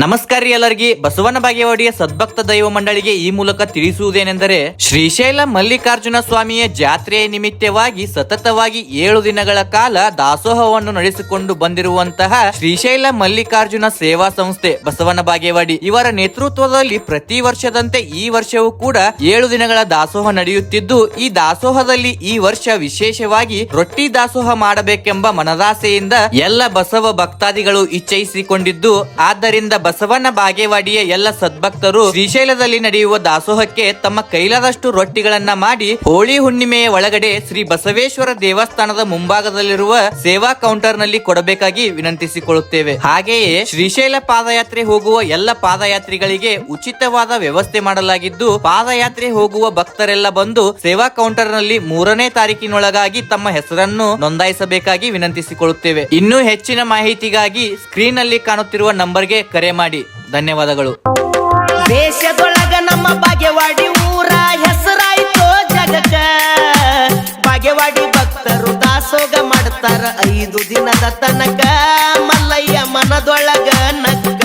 ನಮಸ್ಕಾರ ರೀ ಎಲ್ಲರಿಗೆ. ಬಸವನ ಬಾಗೇವಾಡಿಯ ಸದ್ಭಕ್ತ ದೈವ ಮಂಡಳಿಗೆ ಈ ಮೂಲಕ ತಿಳಿಸುವುದೇನೆಂದರೆ, ಶ್ರೀಶೈಲ ಮಲ್ಲಿಕಾರ್ಜುನ ಸ್ವಾಮಿಯ ಜಾತ್ರೆಯ ನಿಮಿತ್ತವಾಗಿ ಸತತವಾಗಿ 7 ದಿನಗಳ ಕಾಲ ದಾಸೋಹವನ್ನು ನಡೆಸಿಕೊಂಡು ಬಂದಿರುವಂತಹ ಶ್ರೀಶೈಲ ಮಲ್ಲಿಕಾರ್ಜುನ ಸೇವಾ ಸಂಸ್ಥೆ ಬಸವನ ಬಾಗೇವಾಡಿ ಇವರ ನೇತೃತ್ವದಲ್ಲಿ ಪ್ರತಿ ವರ್ಷದಂತೆ ಈ ವರ್ಷವೂ ಕೂಡ 7 ದಿನಗಳ ದಾಸೋಹ ನಡೆಯುತ್ತಿದ್ದು, ಈ ದಾಸೋಹದಲ್ಲಿ ಈ ವರ್ಷ ವಿಶೇಷವಾಗಿ ರೊಟ್ಟಿ ದಾಸೋಹ ಮಾಡಬೇಕೆಂಬ ಮನದಾಸೆಯಿಂದ ಎಲ್ಲ ಬಸವ ಭಕ್ತಾದಿಗಳು ಇಚ್ಛಿಸಿಕೊಂಡಿದ್ದು, ಆದ್ದರಿಂದ ಬಸವನ ಬಾಗೇವಾಡಿಯ ಎಲ್ಲ ಸದ್ಭಕ್ತರು ಶ್ರೀಶೈಲದಲ್ಲಿ ನಡೆಯುವ ದಾಸೋಹಕ್ಕೆ ತಮ್ಮ ಕೈಲಾದಷ್ಟು ರೊಟ್ಟಿಗಳನ್ನ ಮಾಡಿ ಹೋಳಿ ಹುಣ್ಣಿಮೆಯ ಒಳಗಡೆ ಶ್ರೀ ಬಸವೇಶ್ವರ ದೇವಸ್ಥಾನದ ಮುಂಭಾಗದಲ್ಲಿರುವ ಸೇವಾ ಕೌಂಟರ್ ನಲ್ಲಿ ಕೊಡಬೇಕಾಗಿ ವಿನಂತಿಸಿಕೊಳ್ಳುತ್ತೇವೆ. ಹಾಗೆಯೇ ಶ್ರೀಶೈಲ ಪಾದಯಾತ್ರೆ ಹೋಗುವ ಎಲ್ಲ ಪಾದಯಾತ್ರಿಗಳಿಗೆ ಉಚಿತವಾದ ವ್ಯವಸ್ಥೆ ಮಾಡಲಾಗಿದ್ದು, ಪಾದಯಾತ್ರೆ ಹೋಗುವ ಭಕ್ತರೆಲ್ಲ ಬಂದು ಸೇವಾ ಕೌಂಟರ್ ನಲ್ಲಿ 3ನೇ ತಾರೀಕಿನೊಳಗಾಗಿ ತಮ್ಮ ಹೆಸರನ್ನು ನೋಂದಾಯಿಸಬೇಕಾಗಿ ವಿನಂತಿಸಿಕೊಳ್ಳುತ್ತೇವೆ. ಇನ್ನೂ ಹೆಚ್ಚಿನ ಮಾಹಿತಿಗಾಗಿ ಸ್ಕ್ರೀನ್ ನಲ್ಲಿ ಕಾಣುತ್ತಿರುವ ನಂಬರ್ಗೆ ಕರೆ ಮಾಡಿ. ಧನ್ಯವಾದಗಳು. ದೇಶದೊಳಗ ನಮ್ಮ ಬಾಗೇವಾಡಿ ಊರ ಹೆಸರಾಯ್ತು ಜಗಕ್ಕ. ಬಾಗೇವಾಡಿ ಭಕ್ತರು ದಾಸೋಗ ಮಾಡ್ತಾರ 5 ದಿನದ ತನಕ. ಮಲ್ಲಯ್ಯ ಮನದೊಳಗ ನಕ್ಕ.